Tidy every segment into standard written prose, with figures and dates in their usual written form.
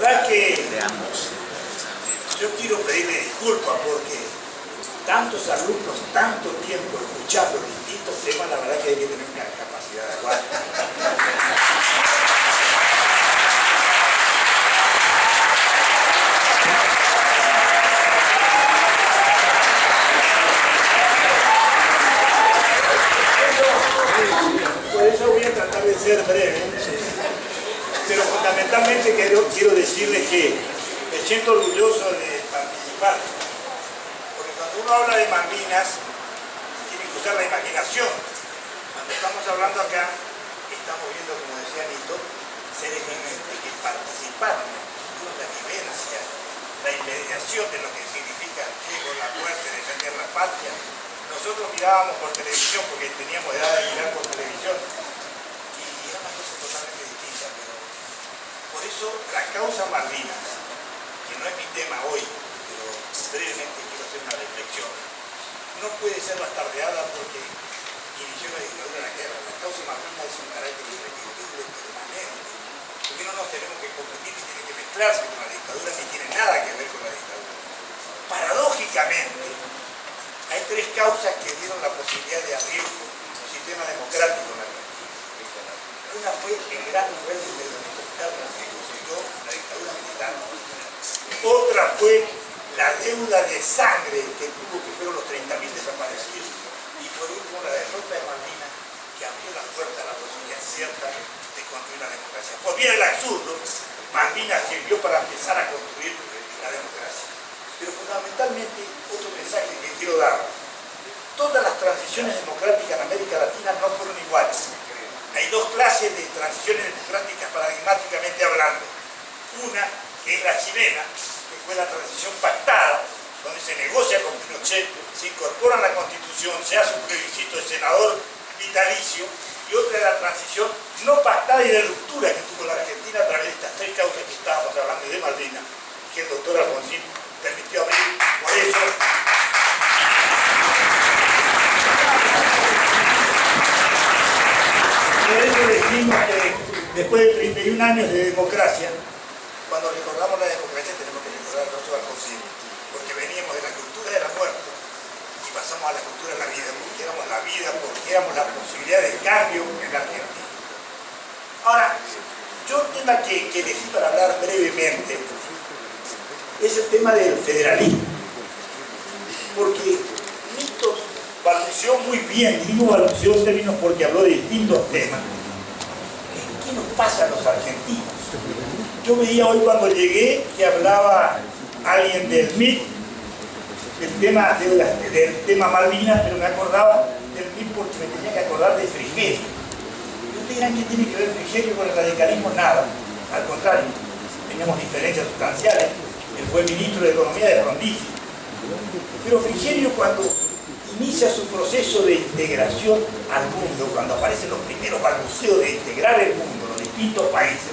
verdad que yo quiero pedirle disculpas porque tantos alumnos, tanto tiempo escuchando distintos temas, la verdad que hay que tener una capacidad de aguante. Por eso voy a tratar de ser breve, pero fundamentalmente quiero decirles que me siento orgulloso de participar, porque cuando uno habla de Malvinas tiene que usar la imaginación. Cuando estamos hablando acá estamos viendo, como decía Nito, seres que participaron en la vivencia, la inmediación de lo que significa el Diego, la muerte, defender la patria. Nosotros mirábamos por televisión porque teníamos edad de mirar por televisión y era una cosa totalmente distinta, pero por eso la causa Malvinas, que no es mi tema hoy, pero brevemente quiero hacer una reflexión, no puede ser bastardeada porque inició la dictadura de la guerra. La causa Malvinas es un carácter irreductible, permanente, porque no nos tenemos que competir ni tiene que mezclarse con la dictadura, ni tiene nada que ver con la dictadura. Paradójicamente, hay tres causas que dieron la posibilidad de abrir un sistema democrático en la Argentina. Una fue el gran nivel de deslealtad que construyó la dictadura militar. Otra fue la deuda de sangre que tuvo, que fueron los 30.000 desaparecidos. Y por último, la derrota de Malvinas, que abrió la puerta a la posibilidad cierta de construir la democracia. Por bien el absurdo, Malvinas sirvió para empezar a construir la democracia. Pero fundamentalmente, otro mensaje que quiero dar: todas las transiciones democráticas en América Latina no fueron iguales. Hay dos clases de transiciones democráticas paradigmáticamente hablando. Una, que es la chilena, que fue la transición pactada, donde se negocia con Pinochet, se incorpora a la Constitución, se hace un plebiscito de senador vitalicio, y otra es la transición no pactada y de ruptura que tuvo la Argentina a través de estas tres causas que estábamos hablando de Malvinas, que el doctor Alfonsín permitió abrir. Por eso, decimos que después de 31 años de democracia, cuando recordamos la democracia tenemos que recordar al doctor Alfonsín, porque veníamos de la cultura de la muerte y pasamos a la cultura de la vida, porque éramos la vida, porque éramos la posibilidad de cambio en la Argentina. Ahora, yo el tema que elegí para hablar brevemente es el tema del federalismo, porque Nito balbuceó muy bien, digo balbuceó en términos porque habló de distintos temas. ¿Qué nos pasa a los argentinos? Yo veía hoy cuando llegué que hablaba alguien del MIT, del tema Malvinas, pero me acordaba del MIT porque me tenía que acordar de Frigerio. Y ustedes dirán, ¿qué tiene que ver Frigerio con el radicalismo? Nada, al contrario, tenemos diferencias sustanciales. Él fue ministro de Economía de Frondizi. Pero Frigerio, cuando inicia su proceso de integración al mundo, cuando aparecen los primeros balbuceos de integrar el mundo, los distintos países,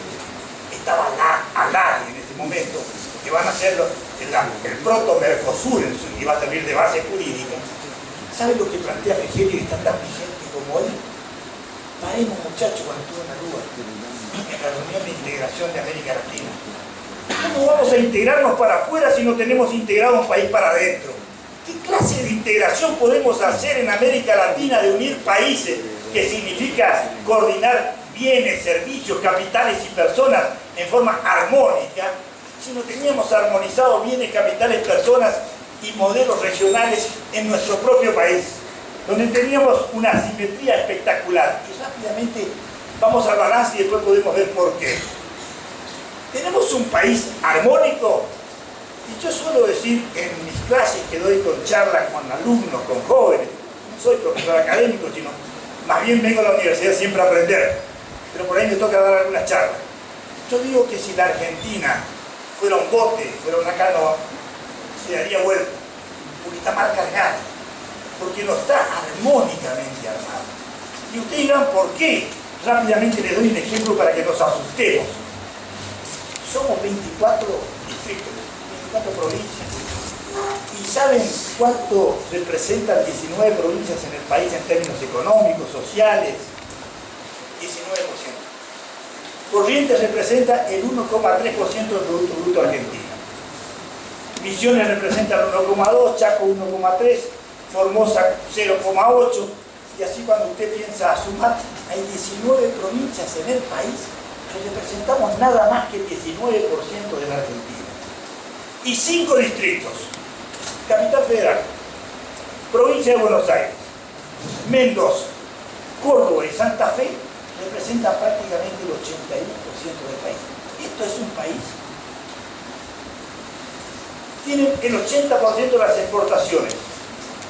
estaba al en ese momento, que van a ser el proto-Mercosur, que va a servir de base jurídica. ¿Saben lo que plantea Frigerio y está tan vigente como hoy? Paremos, muchachos, cuando estuvo en Aruba, en la reunión de integración de América Latina. ¿Cómo vamos a integrarnos para afuera si no tenemos integrado un país para adentro? ¿Qué clase de integración podemos hacer en América Latina de unir países, que significa coordinar bienes, servicios, capitales y personas en forma armónica, si no teníamos armonizado bienes, capitales, personas y modelos regionales en nuestro propio país, donde teníamos una asimetría espectacular? Y rápidamente vamos al balance y después podemos ver por qué. Tenemos un país armónico, y yo suelo decir en mis clases que doy con charlas con alumnos, con jóvenes, no soy profesor académico, sino más bien vengo a la universidad siempre a aprender, pero por ahí me toca dar algunas charlas. Yo digo que si la Argentina fuera un bote, fuera una canoa, se daría vuelta, porque está mal cargada, porque no está armónicamente armada. Y ustedes dirán, ¿por qué? Rápidamente les doy un ejemplo para que nos asustemos. Somos 24 distritos, 24 provincias. ¿Y saben cuánto representan 19 provincias en el país en términos económicos, sociales? 19%. Corrientes representa el 1,3% del Producto Bruto Argentino. Misiones representa el 1,2%, Chaco 1,3%, Formosa 0,8%, y así cuando usted piensa a sumar, hay 19 provincias en el país que representamos nada más que el 19% de la Argentina. Y 5 distritos. Capital Federal, Provincia de Buenos Aires, Mendoza, Córdoba y Santa Fe representan prácticamente el 81% del país. Esto es un país. Tienen el 80% de las exportaciones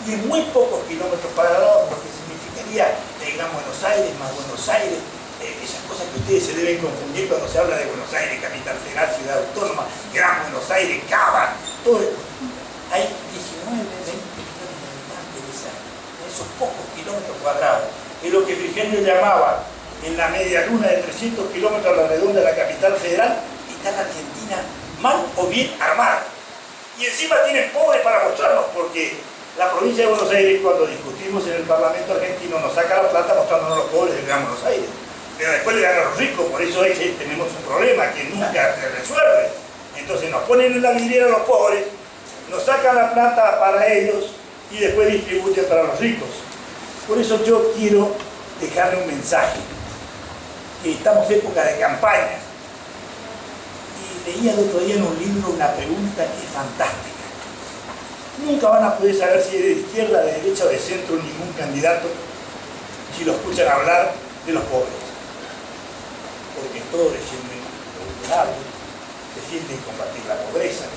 y en muy pocos kilómetros cuadrados, lo que significaría el Gran Buenos Aires más Buenos Aires, esas cosas que ustedes se deben confundir cuando se habla de Buenos Aires, Capital Federal, Ciudad Autónoma, Gran Buenos Aires, Cava, todo esto. Hay 19, 20 millones de habitantes en esos pocos kilómetros cuadrados. Es lo que Frigerio llamaba en la media luna de 300 kilómetros a la redonda de la capital federal, está la Argentina mal o bien armada. Y encima tienen pobres para mostrarnos, porque la provincia de Buenos Aires, cuando discutimos en el Parlamento argentino, nos saca la plata mostrándonos los pobres del Gran Buenos Aires. Pero después le dan a los ricos, por eso tenemos un problema que nunca se resuelve. Entonces nos ponen en la vidriera a los pobres, nos sacan la plata para ellos y después distribuyen para los ricos. Por eso yo quiero dejarle un mensaje. Estamos en época de campaña. Y leía el otro día en un libro una pregunta que es fantástica. Nunca van a poder saber si es de izquierda, de derecha o de centro ningún candidato si lo escuchan hablar de los pobres. Porque todos defienden lo vulnerable, defienden combatir la pobreza,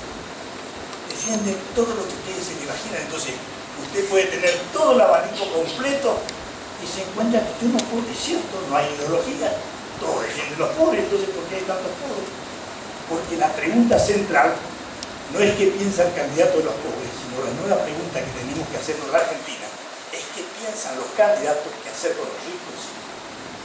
defienden todo lo que ustedes se imaginan. Entonces, usted puede tener todo el abanico completo y se encuentra que usted no puede, es cierto, no hay ideología, todos defienden los pobres, entonces ¿por qué hay tantos pobres? Porque la pregunta central no es qué piensa el candidato de los pobres, sino la nueva pregunta que tenemos que hacernos en la Argentina es qué piensan los candidatos que hacer con los ricos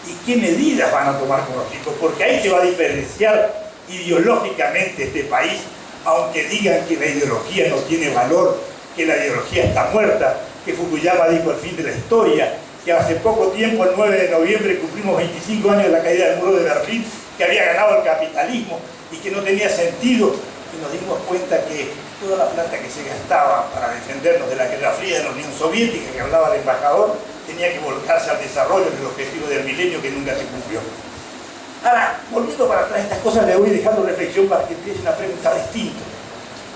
y qué medidas van a tomar con los ricos, porque ahí se va a diferenciar ideológicamente este país, aunque digan que la ideología no tiene valor, que la ideología está muerta, que Fukuyama dijo el fin de la historia, que hace poco tiempo, el 9 de noviembre, cumplimos 25 años de la caída del muro de Berlín, que había ganado el capitalismo y que no tenía sentido, y nos dimos cuenta que toda la plata que se gastaba para defendernos de la Guerra Fría de la Unión Soviética, que hablaba el embajador, tenía que volcarse al desarrollo del objetivo del milenio que nunca se cumplió. Ahora, volviendo para atrás, estas cosas les voy dejando reflexión para que empiecen a preguntar distinto.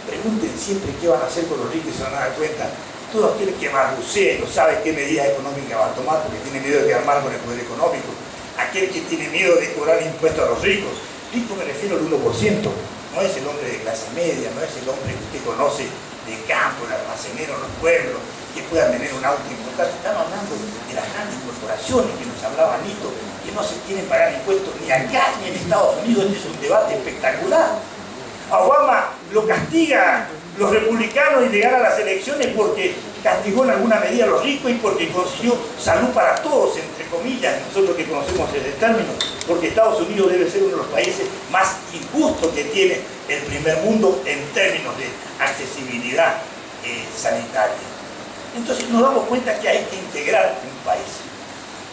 Pregunten siempre qué van a hacer con los ricos y se van a dar cuenta. Todo aquel que balbucea y no sabe qué medidas económicas va a tomar porque tiene miedo de quedar mal con el poder económico. Aquel que tiene miedo de cobrar impuestos a los ricos. Rico me refiero al 1%. No es el hombre de clase media, no es el hombre que usted conoce de campo, el almacenero en los pueblos, que puedan tener un auto importante. Estamos hablando de las grandes corporaciones que nos hablaba Nito, que no se quieren pagar impuestos ni acá ni en Estados Unidos. Este es un debate espectacular. A Obama lo castiga los republicanos y le gana las elecciones porque castigó en alguna medida a los ricos y porque consiguió salud para todos, entre comillas, nosotros que conocemos ese término, porque Estados Unidos debe ser uno de los países más injustos que tiene el primer mundo en términos de accesibilidad sanitaria. Entonces nos damos cuenta que hay que integrar un país.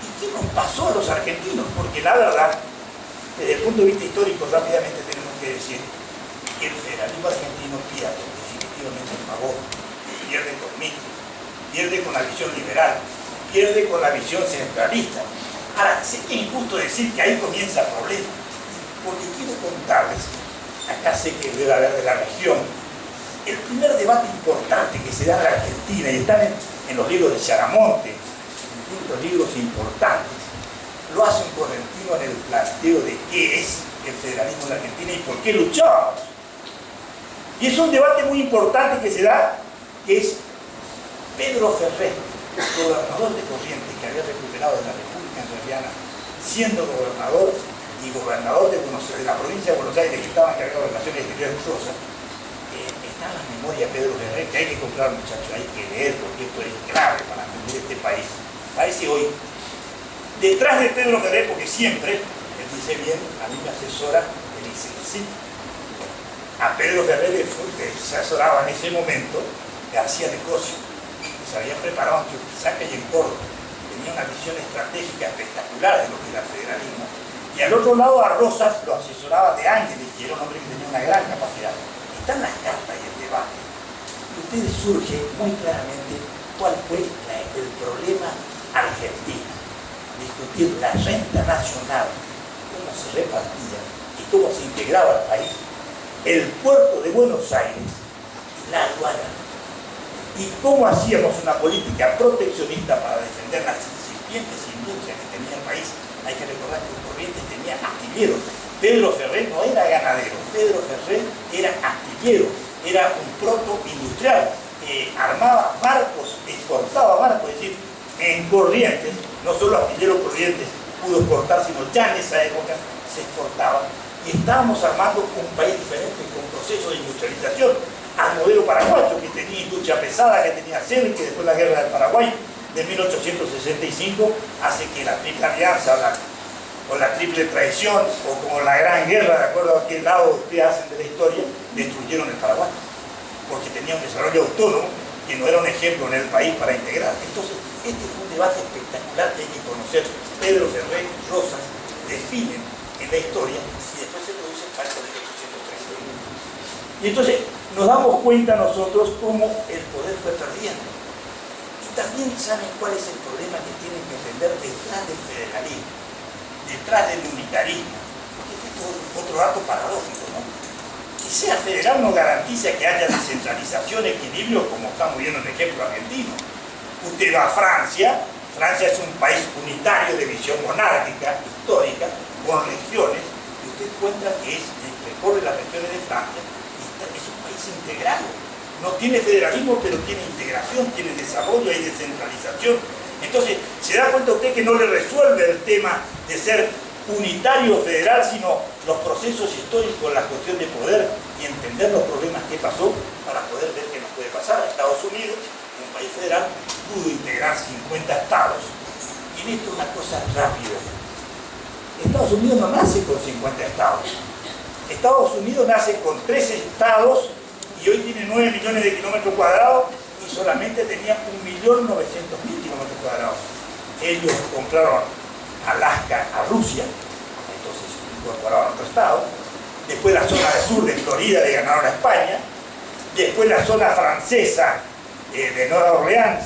¿Y qué nos pasó a los argentinos? Porque la verdad, desde el punto de vista histórico, rápidamente tenemos que decir que el federalismo argentino pierde definitivamente el favor, pierde con Mitre, pierde con la visión liberal, pierde con la visión centralista. Ahora, sé que es injusto decir que ahí comienza el problema, porque quiero contarles, acá sé que debe haber de la región, el primer debate importante que se da en la Argentina, y están en los libros de Charamonte, en otros libros importantes, lo hace un correntino en el planteo de qué es el federalismo en la Argentina y por qué luchamos. Y es un debate muy importante que se da, que es Pedro Ferrer, gobernador de Corrientes, que había recuperado de la República Entrerriana, siendo gobernador y gobernador de la provincia de Buenos Aires, que estaba encargado de Relaciones Exteriores Rosas. Está en la memoria Pedro Ferrer, que hay que comprar, muchachos, hay que leer, porque esto es clave para entender este país. Parece hoy, detrás de Pedro Ferrer, porque siempre, él dice bien, a mí me asesora el ICECIT. A Pedro Ferrer se asesoraba en ese momento García de Cosio, que se había preparado en Chuquisaca y en Córdoba. Tenía una visión estratégica espectacular de lo que era el federalismo. Y Y al otro lado a Rosas lo asesoraba De Ángeles, que era un hombre que tenía una gran capacidad. Están las cartas y el debate. Y ustedes surge muy claramente cuál fue el problema argentino. Discutir la renta nacional, cómo se repartía y cómo se integraba al país, el puerto de Buenos Aires y la aduana, y cómo hacíamos una política proteccionista para defender las incipientes industrias que tenía el país. Hay que recordar que Corrientes tenía astilleros. Pedro Ferrer no era ganadero, Pedro Ferrer era astillero, era un proto-industrial, armaba barcos, exportaba barcos, es decir, en Corrientes, no solo astillero Corrientes pudo exportar, sino ya en esa época se exportaba. Y estábamos armando un país diferente con proceso de industrialización, al modelo paraguayo, que tenía industria pesada, que tenía acero, y que después la guerra del Paraguay de 1865 hace que la triple alianza o la triple traición, o como la gran guerra, de acuerdo a qué lado ustedes hacen de la historia, destruyeron el Paraguay, porque tenía un desarrollo autónomo que no era un ejemplo en el país para integrar. Entonces, este fue un debate espectacular que hay que conocer. Pedro Ferrer y Rosas definen en la historia y después se produce el pacto de 1831. Y entonces nos damos cuenta nosotros cómo el poder fue perdiendo. Y también saben cuál es el problema que tienen que entender detrás del federalismo, detrás del unitarismo. Porque este es otro dato paradójico, ¿no? Que sea federal no garantiza que haya descentralización, equilibrio, como estamos viendo en el ejemplo argentino. Usted va a Francia, Francia es un país unitario de visión monárquica, histórica, con regiones, y usted encuentra que recorre las regiones de Francia, y es un país integrado. No tiene federalismo, pero tiene integración, tiene desarrollo y descentralización. Entonces, se da cuenta usted que no le resuelve el tema de ser unitario o federal, sino los procesos históricos, la cuestión de poder y entender los problemas que pasó para poder ver qué nos puede pasar. Estados Unidos, un país federal, pudo integrar 50 estados. Y en esto una cosa rápida. Estados Unidos no nace con 50 estados. Estados Unidos nace con 13 estados y hoy tiene 9 millones de kilómetros cuadrados y solamente tenía 1.900.000 kilómetros cuadrados. Ellos compraron Alaska a Rusia, entonces incorporaron otro estado. Después la zona del sur de Florida le ganaron a España. Después la zona francesa de Nueva Orleans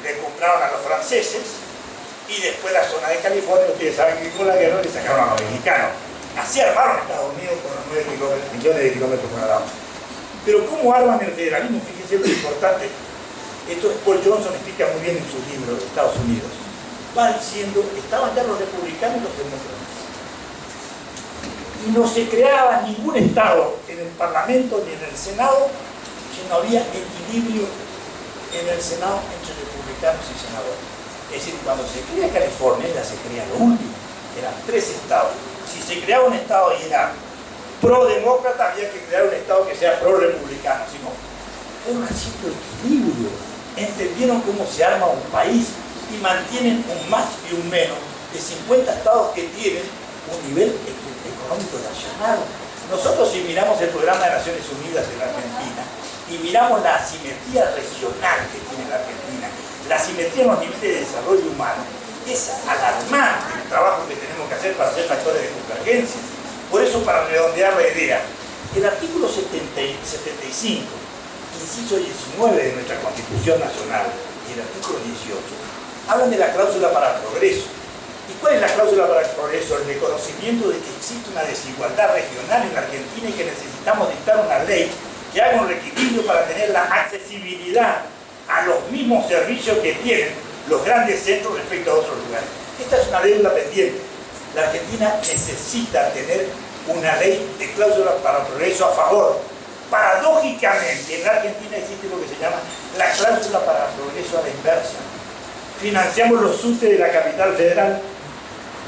le compraron a los franceses. Y después la zona de California, ustedes saben que con la guerra le sacaron a los mexicanos. Así armaron Estados Unidos con los 9 millones de kilómetros cuadrados. Pero ¿cómo arman el federalismo? Fíjense lo importante. Esto Paul Johnson explica muy bien en su libro de Estados Unidos. Va diciendo, estaban ya los republicanos y los demócratas. Y no se creaba ningún estado en el Parlamento ni en el Senado si no había equilibrio en el Senado entre republicanos y senadores. Es decir, cuando se crea California, ya se crea lo último, eran 3 estados. Si se creaba un estado y era pro-demócrata, había que crear un estado que sea pro-republicano. Sino, fueron haciendo equilibrio, entendieron cómo se arma un país y mantienen un más y un menos de 50 estados que tienen un nivel económico nacional. Nosotros, si miramos el programa de Naciones Unidas en la Argentina y miramos la asimetría regional que tiene la Argentina, la asimetría en los niveles de desarrollo humano, es alarmante el trabajo que tenemos que hacer para hacer factores de convergencia. Por eso, para redondear la idea, el artículo 75, inciso 19 de nuestra Constitución Nacional y el artículo 18 hablan de la cláusula para el progreso. ¿Y cuál es la cláusula para el progreso? El reconocimiento de que existe una desigualdad regional en la Argentina y que necesitamos dictar una ley que haga un reequilibrio para tener la accesibilidad a los mismos servicios que tienen los grandes centros respecto a otros lugares. Esta es una deuda pendiente. La Argentina necesita tener una ley de cláusula para el progreso a favor. Paradójicamente, en la Argentina existe lo que se llama la cláusula para el progreso a la inversa. Financiamos los subtes de la capital federal,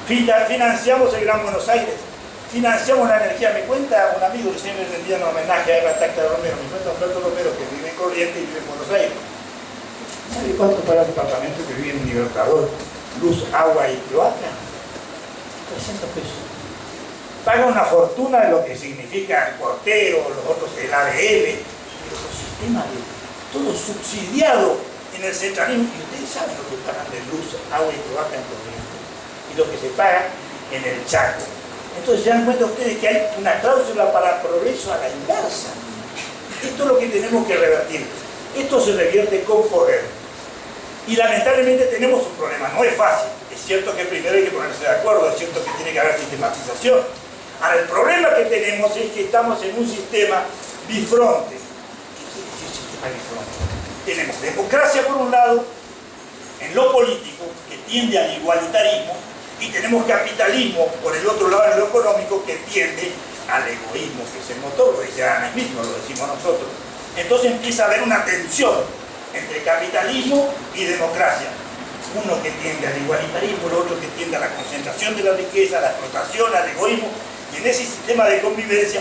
financiamos el Gran Buenos Aires, financiamos la energía. Me cuenta un amigo que siempre rendía un homenaje a Eva Tacta Romero, me cuenta un Alberto Romero que vive en Corrientes y vive en Buenos Aires. ¿Sabe cuánto paga el departamento que vive en Libertador? Luz, agua y cloaca. 300 pesos. Paga una fortuna de lo que significa el portero, los otros, el ADL, pero los sistemas de todo subsidiado en el centralismo. Y ustedes saben lo que pagan de luz, agua y cloaca en Corrientes. Y lo que se paga en el Chaco. Entonces se dan cuenta ustedes que hay una cláusula para progreso a la inversa. Esto es lo que tenemos que revertir. Esto se revierte con poder. Y lamentablemente tenemos un problema, no es fácil. Es cierto que primero hay que ponerse de acuerdo, es cierto que tiene que haber sistematización. Ahora, el problema que tenemos es que estamos en un sistema bifronte. ¿Qué quiere decir sistema bifronte? Tenemos democracia por un lado, en lo político, que tiende al igualitarismo, y tenemos capitalismo por el otro lado, en lo económico, que tiende al egoísmo, que es el motor, lo dice Adam Smith, no lo decimos nosotros. Entonces empieza a haber una tensión entre capitalismo y democracia. Uno que tiende al igualitarismo, el otro que tiende a la concentración de la riqueza, a la explotación, al egoísmo. Y en ese sistema de convivencia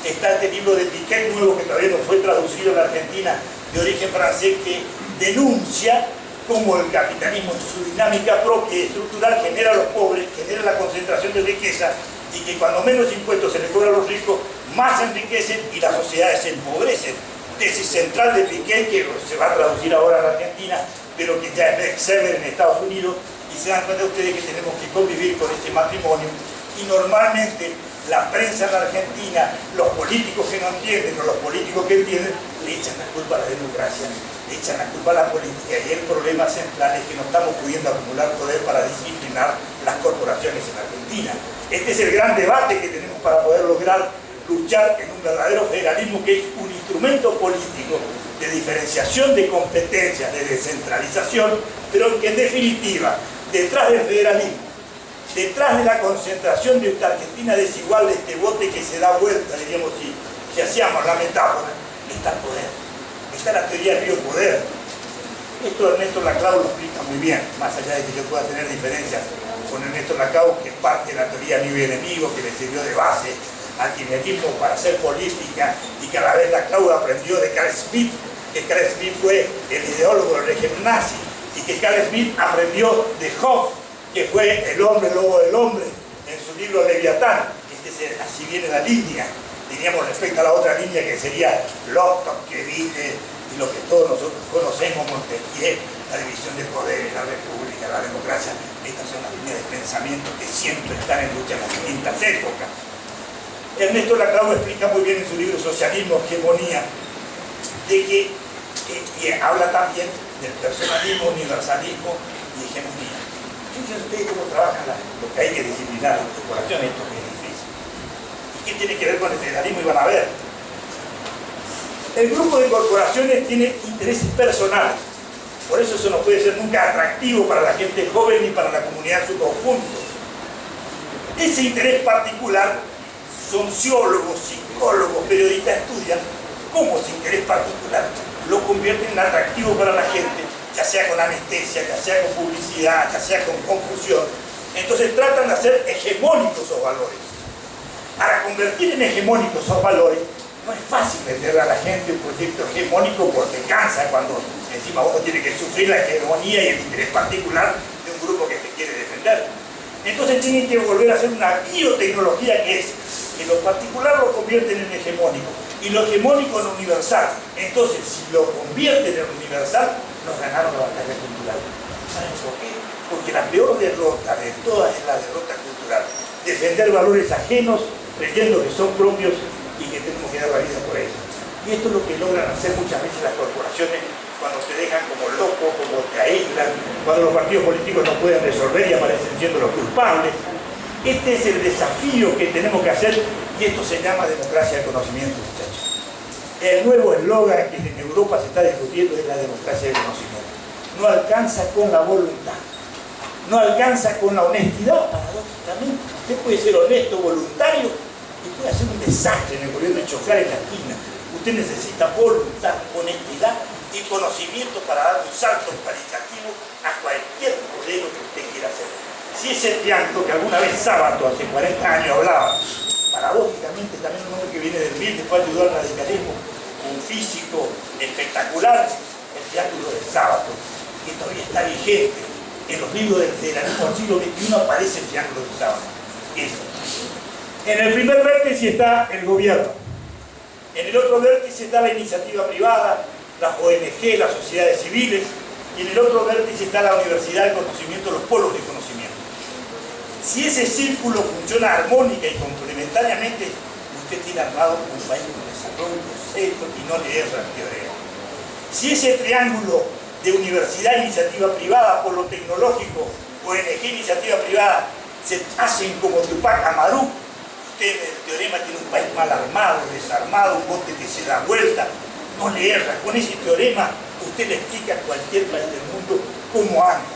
está este libro de Piquet nuevo, que todavía no fue traducido en la Argentina, de origen francés, que denuncia cómo el capitalismo en su dinámica propia y estructural genera a los pobres, genera la concentración de riqueza, y que cuando menos impuestos se le cobran a los ricos, más se enriquecen y las sociedades se empobrecen. Tesis central de Piquet, que se va a traducir ahora en la Argentina, pero que ya es bestseller en Estados Unidos, y se dan cuenta ustedes que tenemos que convivir con este matrimonio. Y normalmente la prensa en la Argentina, los políticos que no entienden o los políticos que entienden, le echan la culpa a la democracia, le echan la culpa a la política, y el problema central es que no estamos pudiendo acumular poder para disciplinar las corporaciones en Argentina. Este es el gran debate que tenemos para poder lograr luchar en un verdadero federalismo, que es un instrumento político de diferenciación de competencias, de descentralización, pero que en definitiva, detrás del federalismo, detrás de la concentración de esta Argentina desigual, de este bote que se da vuelta, diríamos, si hacíamos la metáfora, está el poder, está la teoría del biopoder. Esto Ernesto Laclau lo explica muy bien, más allá de que yo pueda tener diferencias con Ernesto Laclau, que parte de la teoría amigo y enemigo, que le sirvió de base al kirchnerismo para hacer política, y que a la vez Laclau aprendió de Carl Schmitt, que Carl Schmitt fue el ideólogo del régimen nazi, y que Carl Schmitt aprendió de Hobbes, que fue el hombre lobo del hombre, en su libro Leviatán. Así viene la línea, diríamos, respecto a la otra línea que sería Locke, Tocqueville, y lo que todos nosotros conocemos, Montesquieu, la división de poderes, la república, la democracia. Estas son las líneas de pensamiento que siempre están en lucha en las distintas épocas. Ernesto Laclau explica muy bien en su libro Socialismo, Hegemonía, de que, y habla también del personalismo, universalismo y hegemonía. Fíjense ustedes cómo trabajan lo que hay que disciplinar las corporaciones, esto que es difícil. ¿Y qué tiene que ver con el federalismo? Y van a ver. El grupo de corporaciones tiene intereses personales. Por eso no puede ser nunca atractivo para la gente joven ni para la comunidad en su conjunto. Ese interés particular, sociólogos, psicólogos, periodistas estudian cómo ese interés particular lo convierte en atractivo para la gente, ya sea con anestesia, ya sea con publicidad, ya sea con confusión. Entonces tratan de hacer hegemónicos esos valores. Para convertir en hegemónicos esos valores, no es fácil venderle a la gente un proyecto hegemónico, porque cansa cuando encima uno tiene que sufrir la hegemonía y el interés particular de un grupo que te quiere defender. Entonces tienen que volver a hacer una biotecnología, que es que lo particular lo convierten en hegemónico y lo hegemónico en universal. Entonces, si lo convierten en universal, nos ganaron la batalla cultural. ¿Saben por qué? Porque la peor derrota de todas es la derrota cultural. Defender valores ajenos, creyendo que son propios y que tenemos que dar la vida por ellos. Y esto es lo que logran hacer muchas veces las corporaciones cuando se dejan como locos, como te aíslan, cuando los partidos políticos no pueden resolver y aparecen siendo los culpables. Este es el desafío que tenemos que hacer, y esto se llama democracia del conocimiento, muchachos. El nuevo eslogan que en Europa se está discutiendo es la democracia del conocimiento. No alcanza con la voluntad, no alcanza con la honestidad, paradójicamente. Usted puede ser honesto, voluntario, y puede hacer un desastre en el gobierno y chocar en la esquina. Usted necesita voluntad, honestidad y conocimiento para dar un salto cualitativo a cualquier modelo que usted quiera hacer. Si ese Pianto, que alguna vez Sábato, hace 40 años, hablaba, paradójicamente también un hombre que viene del MIR, después ayudó al radicalismo, un físico espectacular, el triángulo del Sábato, que todavía está vigente. En los libros del federalismo del siglo XXI aparece el triángulo del Sábato. Eso. En el primer vértice está el gobierno. En el otro vértice está la iniciativa privada, las ONG, las sociedades civiles, y en el otro vértice está la universidad del conocimiento, los polos de conocimiento. Si ese círculo funciona armónica y complementariamente, usted tiene armado un país con desarrollo serio y no le erra el teorema. Si ese triángulo de universidad, iniciativa privada, por lo tecnológico, ONG, iniciativa privada, se hacen como Tupac Amaru, usted en el teorema tiene un país mal armado, desarmado, un bote que se da vuelta, no le erra. Con ese teorema usted le explica a cualquier país del mundo cómo anda.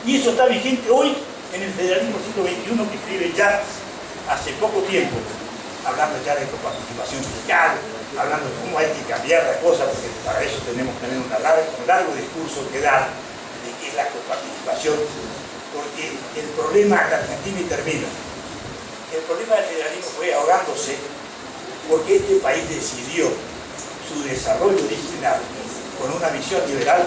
Y eso está vigente hoy en el federalismo siglo XXI que escribe ya hace poco tiempo, hablando ya de coparticipación fiscal, hablando de cómo hay que cambiar la cosa, porque para eso tenemos que tener un largo discurso que dar de qué es la coparticipación, porque el problema de Argentina, y termino, el problema del federalismo fue ahogándose porque este país decidió su desarrollo original con una visión liberal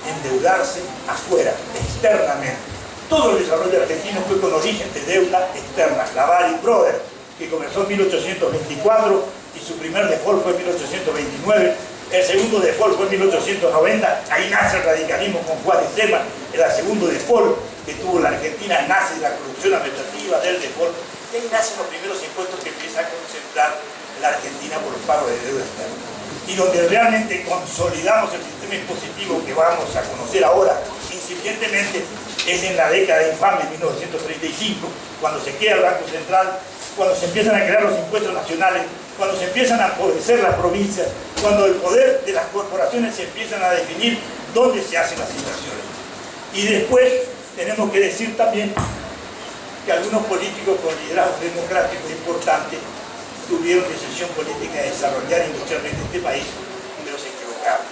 endeudarse afuera, externamente. Todo el desarrollo argentino fue con origen de deuda externa. La Bari Brothers, que comenzó en 1824 y su primer default fue en 1829, el segundo default fue en 1890, ahí nace el radicalismo con Juárez Zema, el segundo default que tuvo la Argentina, nace la producción administrativa del default, y ahí nacen los primeros impuestos que empieza a concentrar la Argentina por los pagos de deuda externa. Y donde realmente consolidamos el sistema impositivo que vamos a conocer ahora incipientemente es en la década infame, 1935, cuando se queda el Banco Central, cuando se empiezan a crear los impuestos nacionales, cuando se empiezan a empobrecer las provincias, cuando el poder de las corporaciones se empiezan a definir dónde se hacen las inversiones. Y después tenemos que decir también que algunos políticos con liderazgo democrático importante tuvieron decisión política de desarrollar industrialmente este país, pero se equivocaron.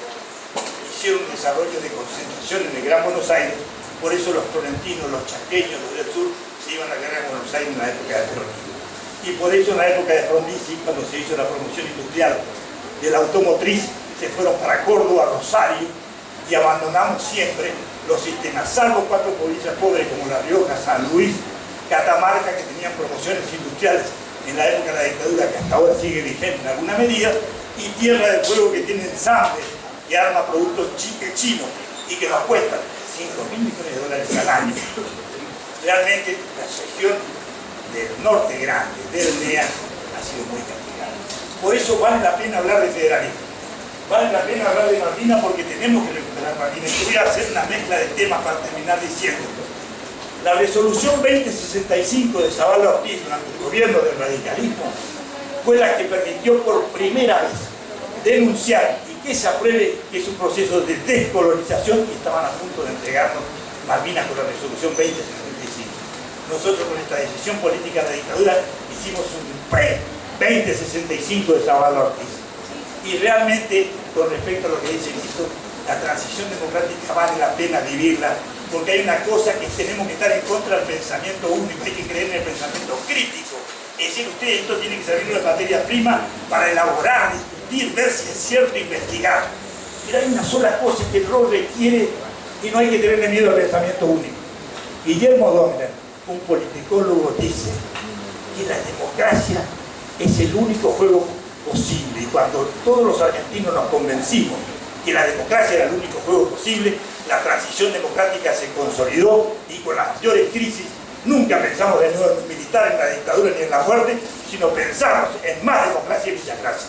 Hicieron un desarrollo de concentración en el Gran Buenos Aires, por eso los correntinos, los chaqueños, los del sur, se iban a quedar en Buenos Aires en la época de Perón. Y por eso en la época de Frondizi, cuando se hizo la promoción industrial de la automotriz, se fueron para Córdoba, Rosario, y abandonamos siempre los sistemas, salvo 4 provincias pobres como La Rioja, San Luis, Catamarca, que tenían promociones industriales en la época de la dictadura, que hasta ahora sigue vigente en alguna medida, y Tierra del Fuego, que tiene ensambles que arma productos chinos y que nos cuestan 5.000 millones de dólares al año. Realmente la región del norte grande, del NEA, ha sido muy castigada. Por eso vale la pena hablar de federalismo. Vale la pena hablar de Malvinas porque tenemos que recuperar Malvinas. Y voy a hacer una mezcla de temas para terminar diciendo. La resolución 2065 de Zavala Ortiz durante el gobierno del radicalismo fue la que permitió por primera vez denunciar y que se apruebe que es un proceso de descolonización y estaban a punto de entregarnos Malvinas con la resolución 2065. Nosotros con esta decisión política de la dictadura hicimos un pre-2065 de Zavala Ortiz. Y realmente, con respecto a lo que dice Nito, la transición democrática vale la pena vivirla, porque hay una cosa que tenemos que estar en contra del pensamiento único, hay que creer en el pensamiento crítico. Es decir, esto tiene que servir de materia prima para elaborar, discutir, ver si es cierto, investigar. Pero hay una sola cosa que el rol requiere y no hay que tenerle miedo al pensamiento único. Guillermo Donner, un politicólogo, dice que la democracia es el único juego posible, y cuando todos los argentinos nos convencimos que la democracia era el único juego posible, la transición democrática se consolidó y con las mayores crisis nunca pensamos de nuevo en un militar, en la dictadura ni en la muerte, sino pensamos en más democracia y mucha gracia.